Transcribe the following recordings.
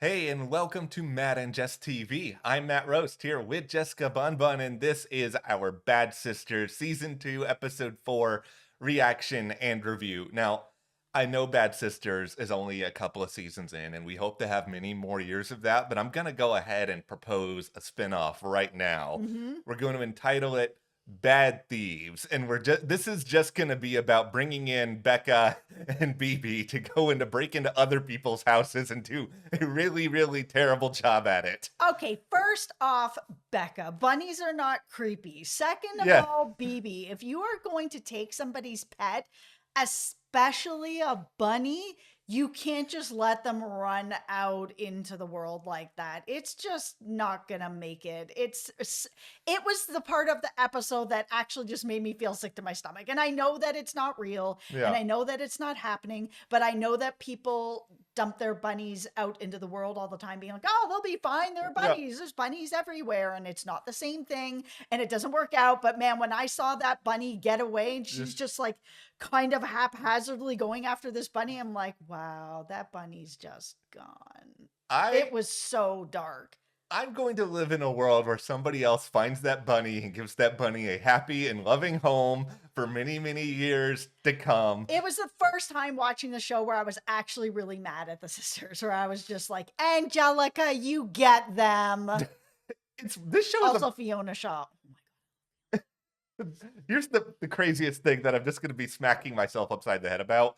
Hey, and welcome to Matt and Jess TV. I'm Matt Roast here with Jessica Bunbun, and this is our Bad Sisters Season 2, Episode 4 reaction and review. Now, I know Bad Sisters is only a couple of seasons in, and we hope to have many more years of that, but I'm going to go ahead and propose a spinoff right now. Mm-hmm. We're going to entitle it Bad Thieves, and this is just going to be about bringing in Becka and BB to go into break into other people's houses and do a really terrible job at it. Okay, first off, Becca, bunnies are not creepy. Second of Yeah. all, BB, if you are going to take somebody's pet, especially a bunny, you can't just let them run out into the world like that. It's just not gonna make it. It was the part of the episode that actually just made me feel sick to my stomach. And I know that it's not real, and I know that it's not happening, but I know that people dump their bunnies out into the world all the time being like, oh, they'll be fine, they're bunnies, there's bunnies everywhere, and it's not the same thing, and it doesn't work out. But man, when I saw that bunny get away and she's just like kind of haphazardly going after this bunny, I'm like, wow, that bunny's just gone. It was so dark. I'm going to live in a world where somebody else finds that bunny and gives that bunny a happy and loving home for many years to come. It was the first time watching the show where I was actually really mad at the sisters, where I was just like, Angelica, you get them. This show also Fiona Shaw. Here's the craziest thing that I'm just going to be smacking myself upside the head about.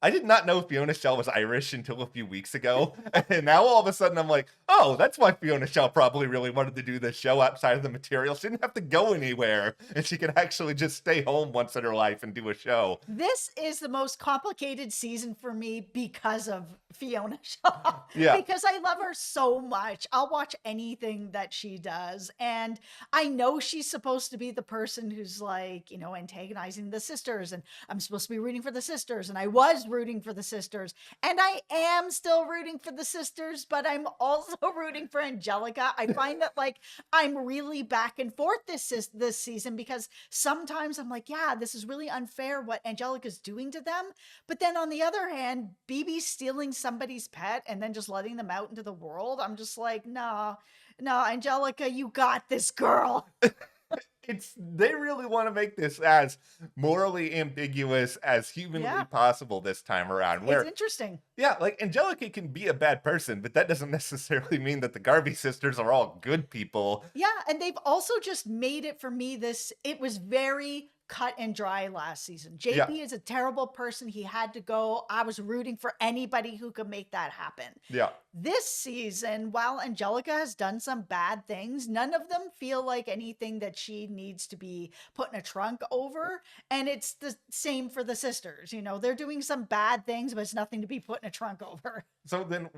I did not know Fiona Shaw was Irish until a few weeks ago. And now all of a sudden I'm like, oh, that's why Fiona Shaw probably really wanted to do this show outside of the material. She didn't have to go anywhere. And she could actually just stay home once in her life and do a show. This is the most complicated season for me because of Fiona Shaw. Yeah. Because I love her so much. I'll watch anything that she does. And I know she's supposed to be the person who's like, you know, antagonizing the sisters. And I'm supposed to be rooting for the sisters. And I was rooting for the sisters, and I am still rooting for the sisters, but I'm also rooting for Angelica. I find that like I'm really back and forth this season, because sometimes I'm like, yeah, this is really unfair what Angelica's doing to them, but then on the other hand, BB stealing somebody's pet and then just letting them out into the world, I'm just like, no, Angelica, you got this, girl. They really want to make this as morally ambiguous as humanly possible this time around. It's interesting. Yeah, like Angelica can be a bad person, but that doesn't necessarily mean that the Garvey sisters are all good people. Yeah, and they've also just made it for me it was very cut and dry last season. JP is a terrible person. He had to go. I was rooting for anybody who could make that happen. Yeah. This season, while Angelica has done some bad things, none of them feel like anything that she needs to be put in a trunk over. And it's the same for the sisters. You know, they're doing some bad things, but it's nothing to be put in a trunk over. So then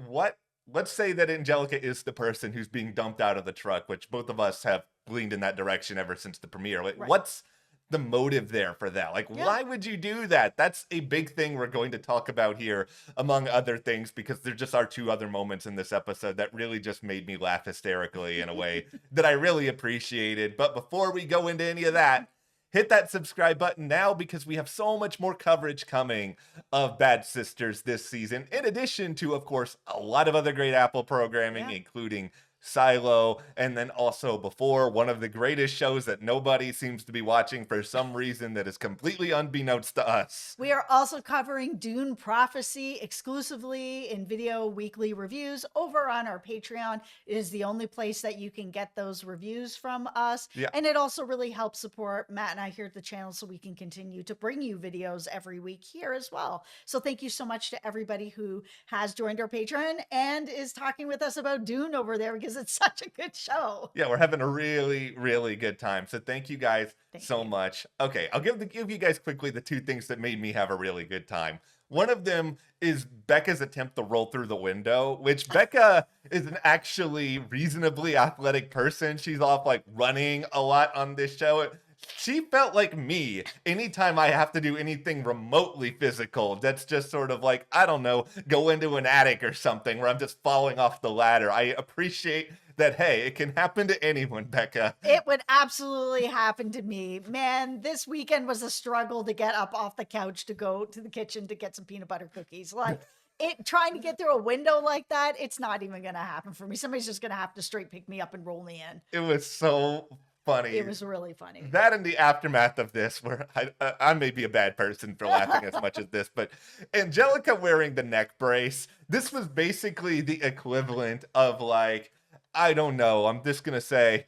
let's say that Angelica is the person who's being dumped out of the truck, which both of us have leaned in that direction ever since the premiere. Like, what's the motive there for that? Like, why would you do that? That's a big thing we're going to talk about here, among other things, because there just are two other moments in this episode that really just made me laugh hysterically in a way that I really appreciated. But before we go into any of that, hit that subscribe button now, because we have so much more coverage coming of Bad Sisters this season, in addition to, of course, a lot of other great Apple programming, including Silo, and then also before, one of the greatest shows that nobody seems to be watching for some reason that is completely unbeknownst to us. We are also covering Dune Prophecy exclusively in video weekly reviews over on our Patreon. It is the only place that you can get those reviews from us. And it also really helps support Matt and I here at the channel, so we can continue to bring you videos every week here as well. So thank you so much to everybody who has joined our Patreon and is talking with us about Dune over there, because it's such a good show. Yeah, we're having a really good time. So thank you guys so much. Okay, I'll give you guys quickly the two things that made me have a really good time. One of them is Becca's attempt to roll through the window, which Becka is an actually reasonably athletic person. She's off like running a lot on this show. She felt like me anytime I have to do anything remotely physical. That's just sort of like, I don't know, go into an attic or something where I'm just falling off the ladder. I appreciate that, hey, it can happen to anyone, Becka. It would absolutely happen to me. Man, this weekend was a struggle to get up off the couch to go to the kitchen to get some peanut butter cookies. Like, trying to get through a window like that, it's not even gonna happen for me. Somebody's just gonna have to straight pick me up and roll me in. It was so funny. It was really funny. That and the aftermath of this, where I may be a bad person for laughing as much as this, but Angelica wearing the neck brace, this was basically the equivalent of like, I don't know, I'm just gonna say,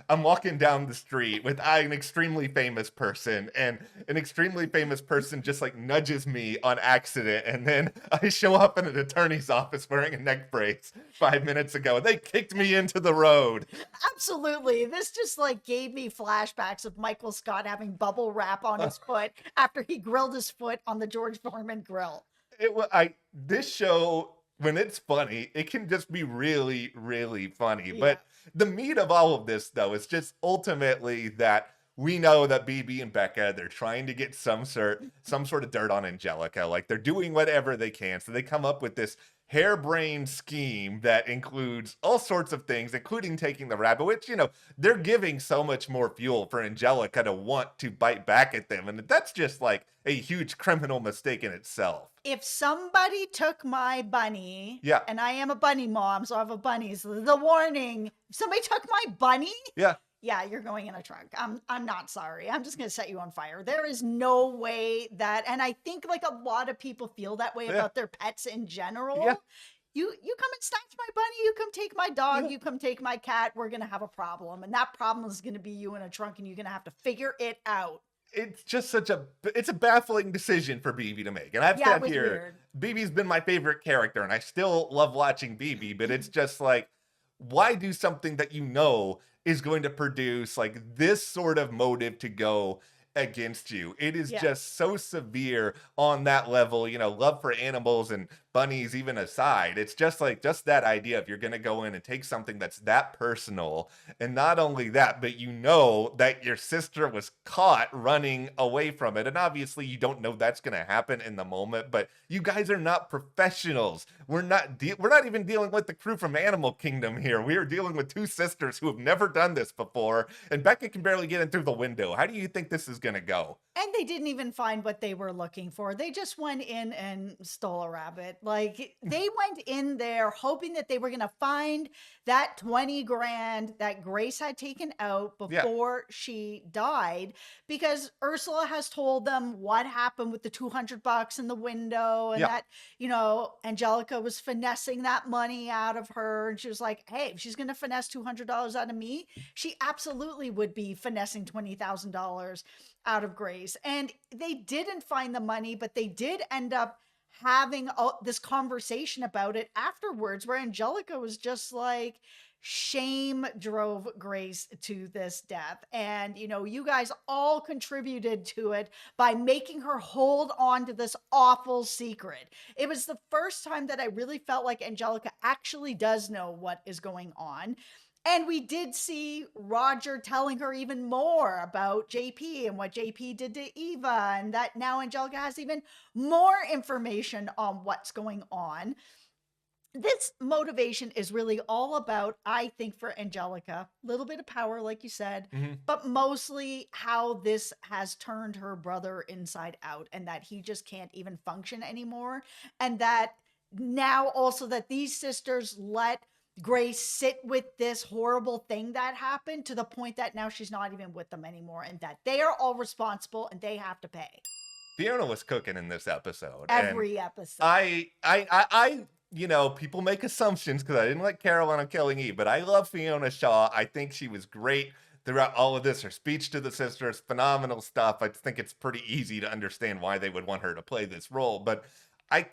I'm walking down the street with an extremely famous person, and an extremely famous person just like nudges me on accident, and then I show up in an attorney's office wearing a neck brace 5 minutes ago, and they kicked me into the road. Absolutely. This just like gave me flashbacks of Michael Scott having bubble wrap on his foot after he grilled his foot on the George Foreman grill. This show, when it's funny, it can just be really, really funny. Yeah. But the meat of all of this, though, is just ultimately that we know that BB and Becka, they're trying to get some sort of dirt on Angelica. Like, they're doing whatever they can. So they come up with this harebrained scheme that includes all sorts of things, including taking the rabbit, which, they're giving so much more fuel for Angelica to want to bite back at them. And that's just like a huge criminal mistake in itself. If somebody took my bunny, Yeah. and I am a bunny mom, so I have a bunny, so the warning, if somebody took my bunny, Yeah. yeah, you're going in a trunk. I'm not sorry. I'm just going to set you on fire. There is no way that, and I think like a lot of people feel that way about their pets in general. Yeah. You come and snatch my bunny, you come take my dog, you come take my cat, we're going to have a problem. And that problem is going to be you in a trunk, and you're going to have to figure it out. It's just it's a baffling decision for BB to make. And I've said here, BB's been my favorite character, and I still love watching BB, but it's just like, why do something that is going to produce like this sort of motive to go against you? It is just so severe on that level, love for animals and bunnies even aside. It's just that idea if you're going to go in and take something that's that personal, and not only that, but that your sister was caught running away from it. And obviously you don't know that's going to happen in the moment, but you guys are not professionals. We're not even dealing with the crew from Animal Kingdom here. We are dealing with two sisters who have never done this before, and Becka can barely get in through the window. How do you think this is going to go? And they didn't even find what they were looking for. They just went in and stole a rabbit. Like, they went in there hoping that they were going to find that 20 grand that Grace had taken out before she died, because Ursula has told them what happened with the $200 in the window, and that, Angelica was finessing that money out of her. And she was like, hey, if she's going to finesse $200 out of me, she absolutely would be finessing $20,000 out of Grace. And they didn't find the money, but they did end up having this conversation about it afterwards, where Angelica was just like, shame drove Grace to this death. And, you guys all contributed to it by making her hold on to this awful secret. It was the first time that I really felt like Angelica actually does know what is going on. And we did see Roger telling her even more about JP and what JP did to Eva, and that now Angelica has even more information on what's going on. This motivation is really all about, I think, for Angelica, a little bit of power, like you said, but mostly how this has turned her brother inside out, and that he just can't even function anymore. And that now also that these sisters let Grace sit with this horrible thing that happened, to the point that now she's not even with them anymore, and that they are all responsible and they have to pay. Fiona was cooking in this episode. Every episode. People make assumptions because I didn't like Caroline on Killing Eve, but I love Fiona Shaw. I think she was great throughout all of this. Her speech to the sisters, phenomenal stuff. I think it's pretty easy to understand why they would want her to play this role. But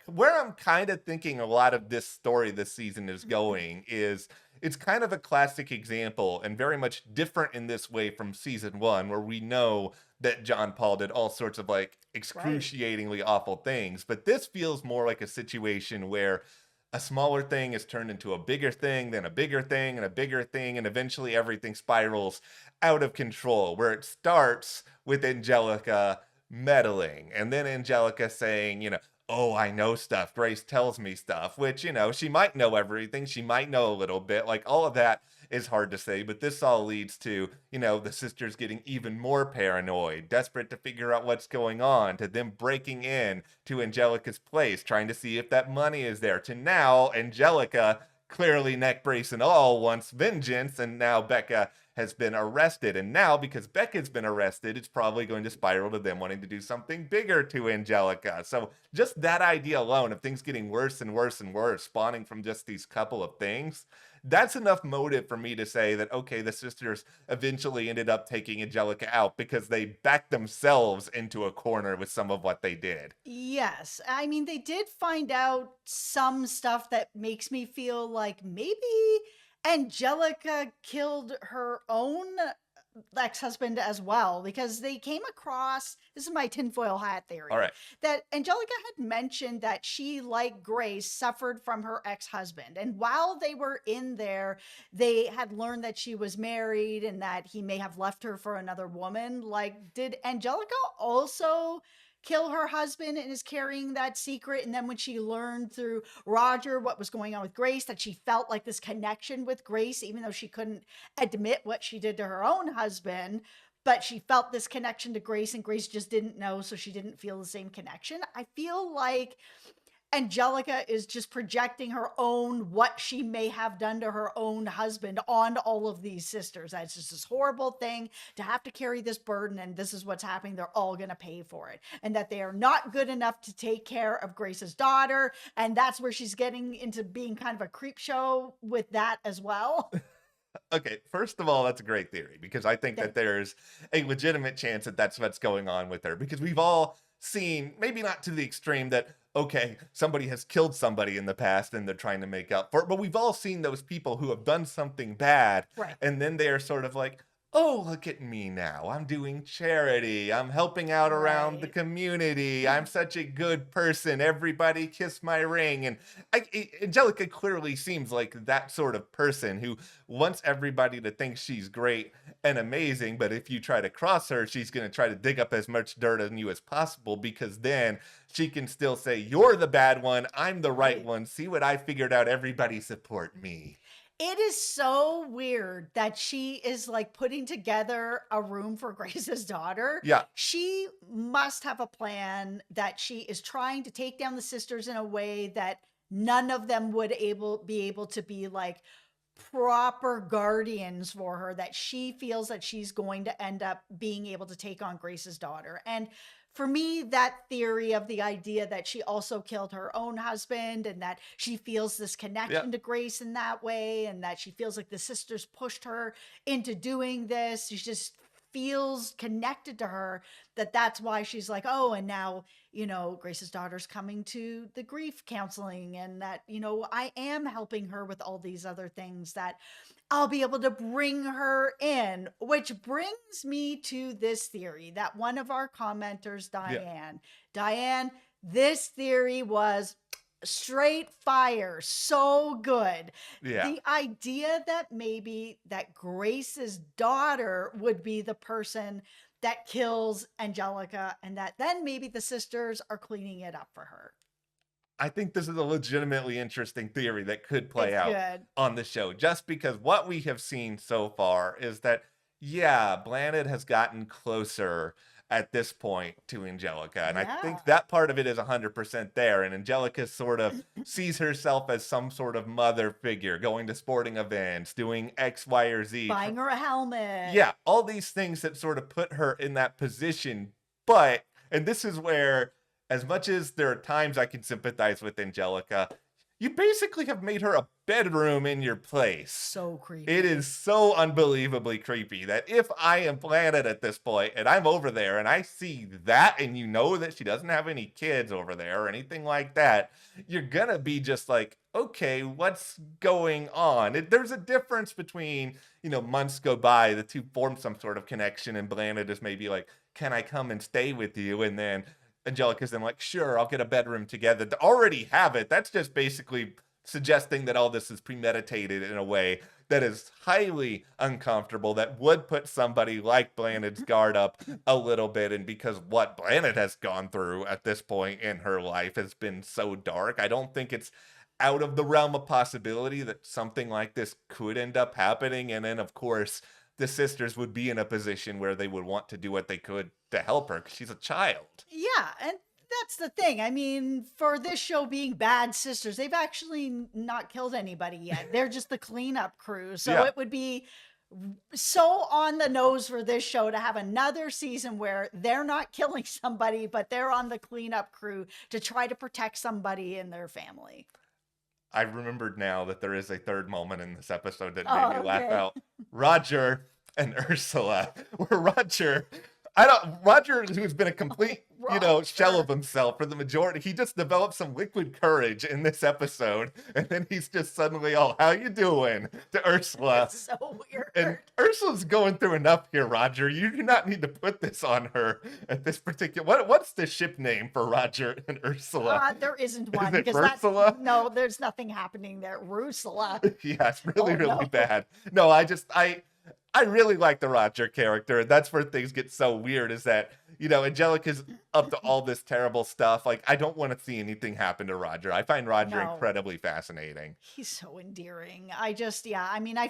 where I'm kind of thinking a lot of this story this season is going is, it's kind of a classic example and very much different in this way from season 1, where we know that John Paul did all sorts of like excruciatingly awful things. But this feels more like a situation where a smaller thing is turned into a bigger thing, then a bigger thing and a bigger thing, and eventually everything spirals out of control, where it starts with Angelica meddling, and then Angelica saying, oh, I know stuff. Grace tells me stuff, which, she might know everything. She might know a little bit. Like, all of that is hard to say, but this all leads to, the sisters getting even more paranoid, desperate to figure out what's going on, to them breaking in to Angelica's place, trying to see if that money is there, to now Angelica, clearly neck brace and all, wants vengeance, and now Becka has been arrested. And now, because Becca's been arrested, it's probably going to spiral to them wanting to do something bigger to Angelica. So just that idea alone of things getting worse and worse and worse, spawning from just these couple of things, that's enough motive for me to say that, okay, the sisters eventually ended up taking Angelica out because they backed themselves into a corner with some of what they did. Yes. I mean, they did find out some stuff that makes me feel like maybe Angelica killed her own ex-husband as well, because they came across, this is my tinfoil hat theory, All right. that Angelica had mentioned that she, like Grace, suffered from her ex-husband. And while they were in there, they had learned that she was married and that he may have left her for another woman. Like, did Angelica also kill her husband and is carrying that secret? And then when she learned through Roger what was going on with Grace, that she felt like this connection with Grace, even though she couldn't admit what she did to her own husband, but she felt this connection to Grace, and Grace just didn't know, so she didn't feel the same connection. I feel like Angelica is just projecting her own, what she may have done to her own husband, on all of these sisters. That's just this horrible thing to have to carry this burden, and this is what's happening. They're all going to pay for it. And that they are not good enough to take care of Grace's daughter. And that's where she's getting into being kind of a creep show with that as well. Okay, first of all, that's a great theory, because I think that there's a legitimate chance that that's what's going on with her, because we've all seen, maybe not to the extreme that, okay, somebody has killed somebody in the past and they're trying to make up for it, but we've all seen those people who have done something bad, Right. and then they are sort of like, oh, look at me now. I'm doing charity. I'm helping out around the Right. community. I'm such a good person. Everybody kiss my ring. And Angelica clearly seems like that sort of person who wants everybody to think she's great and amazing. But if you try to cross her, she's going to try to dig up as much dirt on you as possible, because then she can still say, you're the bad one. I'm the right one. See what I figured out. Everybody support me. It is so weird that she is like putting together a room for Grace's daughter. Yeah. She must have a plan that she is trying to take down the sisters in a way that none of them would be able to be like proper guardians for her, that she feels that she's going to end up being able to take on Grace's daughter. And for me, that theory of the idea that she also killed her own husband, and that she feels this connection to Grace in that way, and that she feels like the sisters pushed her into doing this. She just feels connected to her, that's why she's like, oh, and now, Grace's daughter's coming to the grief counseling, and that, I am helping her with all these other things, that I'll be able to bring her in. Which brings me to this theory that one of our commenters, Diane, this theory was straight fire, so good. Yeah. The idea that maybe that Grace's daughter would be the person that kills Angelica, and that then maybe the sisters are cleaning it up for her. I think this is a legitimately interesting theory that could play It's out good. on the show, just because what we have seen so far is that, yeah, Blanett has gotten closer at this point to Angelica. And I think that part of it is 100% there. And Angelica sort of sees herself as some sort of mother figure, going to sporting events, doing X, Y, or Z. Buying her a helmet. Yeah, all these things that sort of put her in that position. But, and this is where, as much as there are times I can sympathize with Angelica, you basically have made her a bedroom in your place. So creepy. It is so unbelievably creepy that if I am Blanett at this point and I'm over there and I see that, and that she doesn't have any kids over there or anything like that, you're gonna be just like, okay, what's going on? There's a difference between, months go by, the two form some sort of connection, and Blanett is maybe like, can I come and stay with you? And then Angelica's then like, sure, I'll get a bedroom together. To already have it, that's just basically suggesting that all this is premeditated in a way that is highly uncomfortable, that would put somebody like Blanet's guard up a little bit. And because what Blanet has gone through at this point in her life has been so dark, I don't think it's out of the realm of possibility that something like this could end up happening. And then, of course, the sisters would be in a position where they would want to do what they could to help her because she's a child. Yeah, and that's the thing. I mean, for this show being Bad Sisters, they've actually not killed anybody yet. They're just the cleanup crew. So it would be so on the nose for this show to have another season where they're not killing somebody, but they're on the cleanup crew to try to protect somebody in their family. I remembered now that there is a third moment in this episode that made me laugh out. Roger and Ursula, where Roger, who's been a complete, shell of himself for the majority, he just developed some liquid courage in this episode, and then he's just suddenly all, how you doing, to Ursula. It's so weird. And Ursula's going through enough here, Roger. You do not need to put this on her at this particular, what's the ship name for Roger and Ursula? There isn't one. Is it Birthistle? No, there's nothing happening there. Ursula. Yeah, it's really bad. No, I really like the Roger character. That's where things get so weird, is that, Angelica's up to all this terrible stuff. Like, I don't want to see anything happen to Roger. I find Roger incredibly fascinating. He's so endearing. I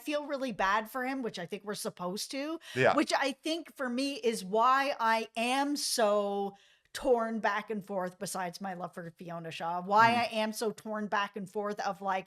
feel really bad for him, which I think we're supposed to. Yeah. Which I think for me is why I am so torn back and forth, besides my love for Fiona Shaw, why I am so torn back and forth of like,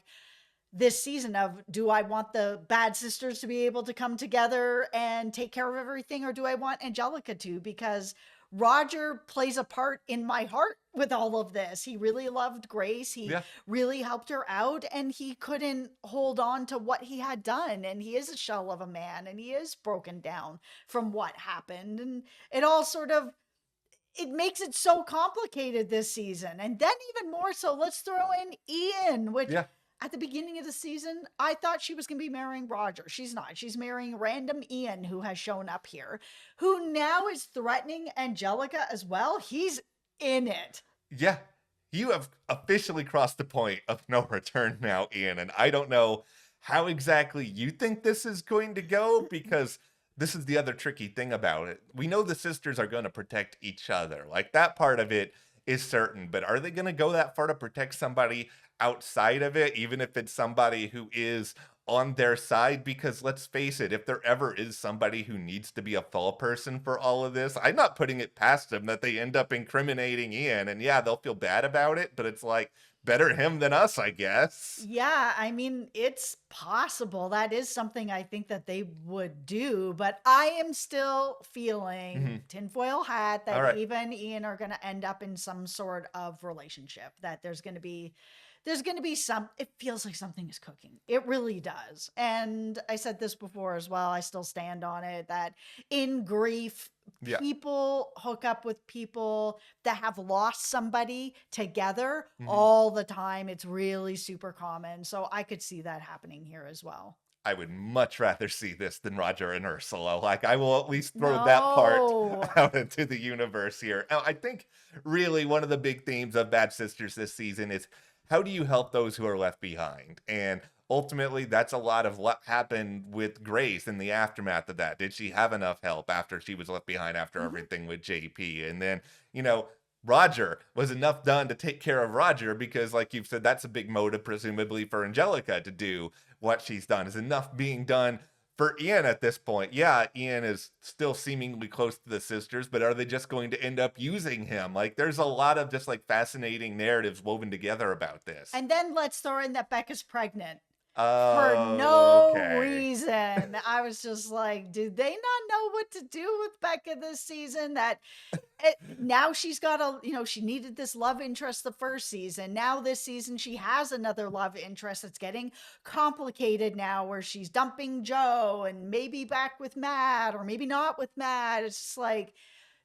this season of, do I want the Bad Sisters to be able to come together and take care of everything, or do I want Angelica to? Because Roger plays a part in my heart with all of this. He really loved Grace. He really helped her out, and he couldn't hold on to what he had done. And he is a shell of a man, and he is broken down from what happened. And it all it makes it so complicated this season. And then even more so, let's throw in Ian, which... At the beginning of the season, I thought she was going to be marrying Roger. She's not. She's marrying random Ian, who has shown up here, who now is threatening Angelica as well. He's in it. Yeah. You have officially crossed the point of no return now, Ian. And I don't know how exactly you think this is going to go, because this is the other tricky thing about it. We know the sisters are going to protect each other. Like, that part of it is certain. But are they going to go that far to protect somebody outside of it, even if it's somebody who is on their side? Because let's face it, if there ever is somebody who needs to be a fall person for all of this, I'm not putting it past them that they end up incriminating Ian. And yeah, they'll feel bad about it, but it's like, better him than us, I guess. Yeah, I mean, it's possible. That is something I think that they would do, but I am still feeling tinfoil hat that even Ian are going to end up in some sort of relationship, that there's going to be it feels like something is cooking. It really does. And I said this before as well, I still stand on it, that in grief, people hook up with people that have lost somebody together all the time. It's really super common. So I could see that happening here as well. I would much rather see this than Roger and Ursula. Like, I will at least throw that part out into the universe here. I think really one of the big themes of Bad Sisters this season is, how do you help those who are left behind? And ultimately, that's a lot of what happened with Grace in the aftermath of that. Did she have enough help after she was left behind after everything with JP? And then, Roger, was enough done to take care of Roger? Because like you've said, that's a big motive, presumably, for Angelica to do what she's done. Is enough being done for Ian at this point? Yeah, Ian is still seemingly close to the sisters, but are they just going to end up using him? Like, there's a lot of just like fascinating narratives woven together about this. And then let's throw in that Becca's pregnant. For no reason. I was just like, do they not know what to do with Becca this season? Now she's got she needed this love interest the first season. Now this season she has another love interest that's getting complicated now, where she's dumping Joe and maybe back with Matt, or maybe not with Matt. It's just like,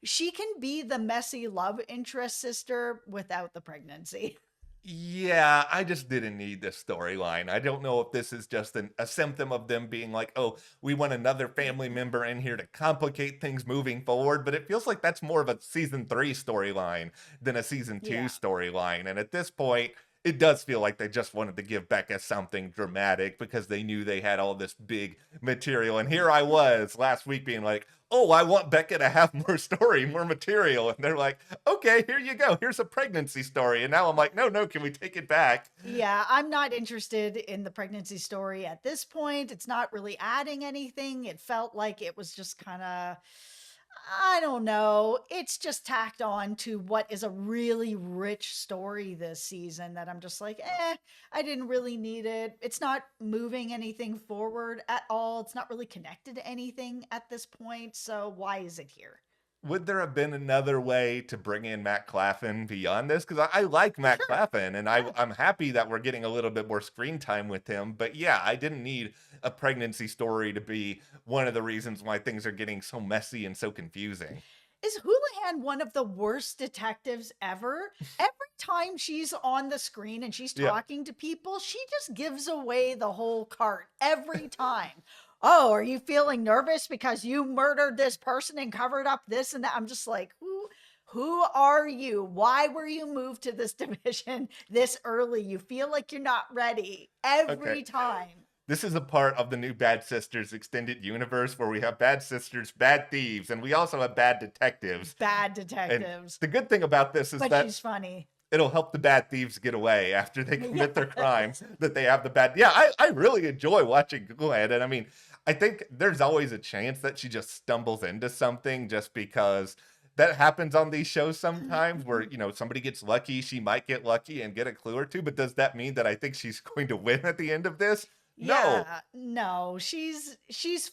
she can be the messy love interest sister without the pregnancy. Yeah, I just didn't need this storyline. I don't know if this is just a symptom of them being like, oh, we want another family member in here to complicate things moving forward, but it feels like that's more of a season 3 storyline than a season 2 storyline. And at this point, it does feel like they just wanted to give Becca something dramatic because they knew they had all this big material. And here I was last week being like, oh, I want Becca to have more story, more material. And they're like, okay, here you go. Here's a pregnancy story. And now I'm like, no, can we take it back? Yeah, I'm not interested in the pregnancy story at this point. It's not really adding anything. It felt like it was just kind of, I don't know. It's just tacked on to what is a really rich story this season that I'm just like, I didn't really need it. It's not moving anything forward at all. It's not really connected to anything at this point. So why is it here? Would there have been another way to bring in Matt Claflin beyond this? Because I like Matt Sure. Claflin, and Yeah. I'm happy that we're getting a little bit more screen time with him. But yeah, I didn't need a pregnancy story to be one of the reasons why things are getting so messy and so confusing. Is Houlihan one of the worst detectives ever? Every time she's on the screen and she's Yeah. talking to people, she just gives away the whole cart every time. Oh, are you feeling nervous because you murdered this person and covered up this and that? I'm just like, who are you? Why were you moved to this division this early? You feel like you're not ready every time. This is a part of the new Bad Sisters extended universe where we have bad sisters, bad thieves, and we also have bad detectives. Bad And detectives. the good thing about this is But that she's funny. it'll help the bad thieves get away after they commit their crimes, that they have the bad. Yeah, I really enjoy watching Glenn. And I mean, I think there's always a chance that she just stumbles into something just because that happens on these shows sometimes where, somebody gets lucky. She might get lucky and get a clue or two. But does that mean that I think she's going to win at the end of this? No. Yeah, no, she's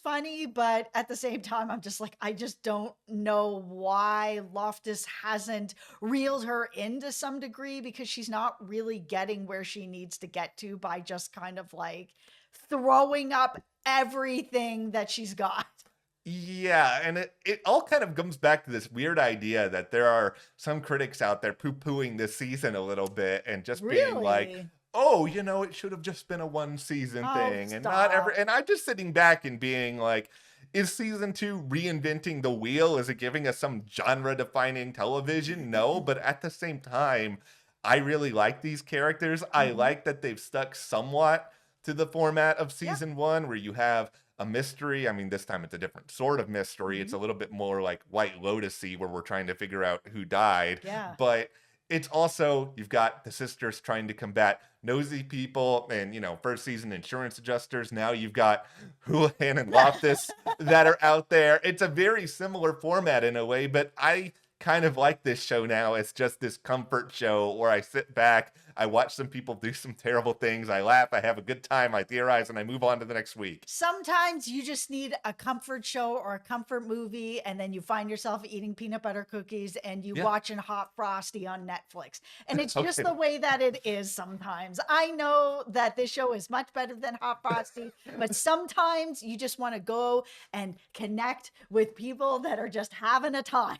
funny, but at the same time, I'm just like, I just don't know why Loftus hasn't reeled her into some degree because she's not really getting where she needs to get to by just kind of like throwing up everything that she's got. Yeah, and it all kind of comes back to this weird idea that there are some critics out there poo-pooing this season a little bit and just being like, Really? oh, it should have just been a one season Oh, thing and not stop. and I'm just sitting back and being like, is season 2 reinventing the wheel? Is it giving us some genre defining television? No, but at the same time, I really like these characters. I Mhm. like that they've stuck somewhat to the format of Yeah. season 1 where you have a mystery. I mean, this time it's a different sort of mystery. It's Mhm. a little bit more like White Lotus-y where we're trying to figure out who died. Yeah. But it's also, you've got the sisters trying to combat nosy people and, first season insurance adjusters. Now you've got Houlihan and Loftus that are out there. It's a very similar format in a way, but I kind of like this show now. It's just this comfort show where I sit back, I watch some people do some terrible things, I laugh, I have a good time, I theorize, and I move on to the next week. Sometimes you just need a comfort show or a comfort movie, and then you find yourself eating peanut butter cookies and you Yeah. watching Hot Frosty on Netflix. And it's just Okay. the way that it is sometimes. I know that this show is much better than Hot Frosty, but sometimes you just want to go and connect with people that are just having a time.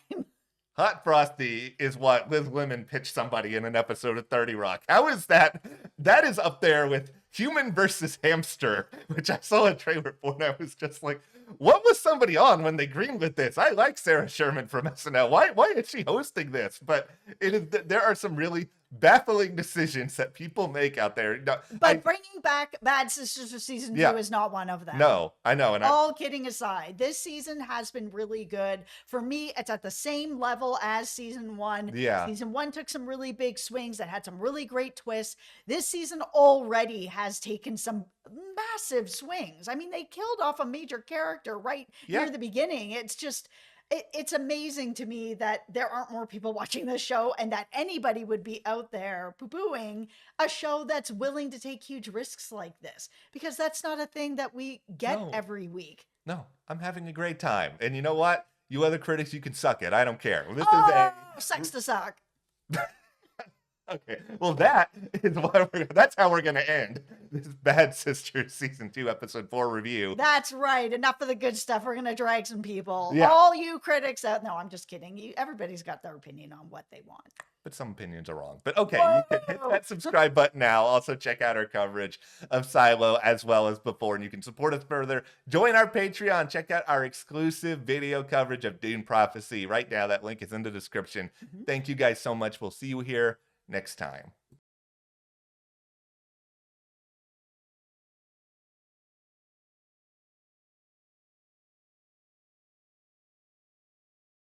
Hot Frosty is what Liz Lemon pitched somebody in an episode of 30 Rock. How is that? That is up there with Human versus Hamster, which I saw a trailer for and I was just like, what was somebody on when they greenlit this? I like Sarah Sherman from SNL. Why is she hosting this? But there are some really baffling decisions that people make out there. No, But bringing back Bad Sisters for season 2 is not one of them. no, I know. And All kidding aside, this season has been really good. For me, it's at the same level as season 1. Yeah. Season 1 took some really big swings that had some really great twists. This season already has taken some massive swings. I mean, they killed off a major character right Yeah. near the beginning. It's just it's amazing to me that there aren't more people watching this show and that anybody would be out there poo-pooing a show that's willing to take huge risks like this, because that's not a thing that we get No. every week. no, I'm having a great time. And you know what? You other critics, you can suck it. I don't care. This Oh, sucks to suck. Okay, well that's how we're gonna end this Bad Sisters season 2 episode 4 review. That's right. Enough of the good stuff. We're gonna drag some people. Yeah. All you critics out. No, I'm just kidding. Everybody's got their opinion on what they want. But some opinions are wrong. But okay, you can hit that subscribe button now. Also check out our coverage of Silo as well as before, and you can support us further. Join our Patreon. Check out our exclusive video coverage of Dune Prophecy right now. That link is in the description. Thank you guys so much. We'll see you here next time.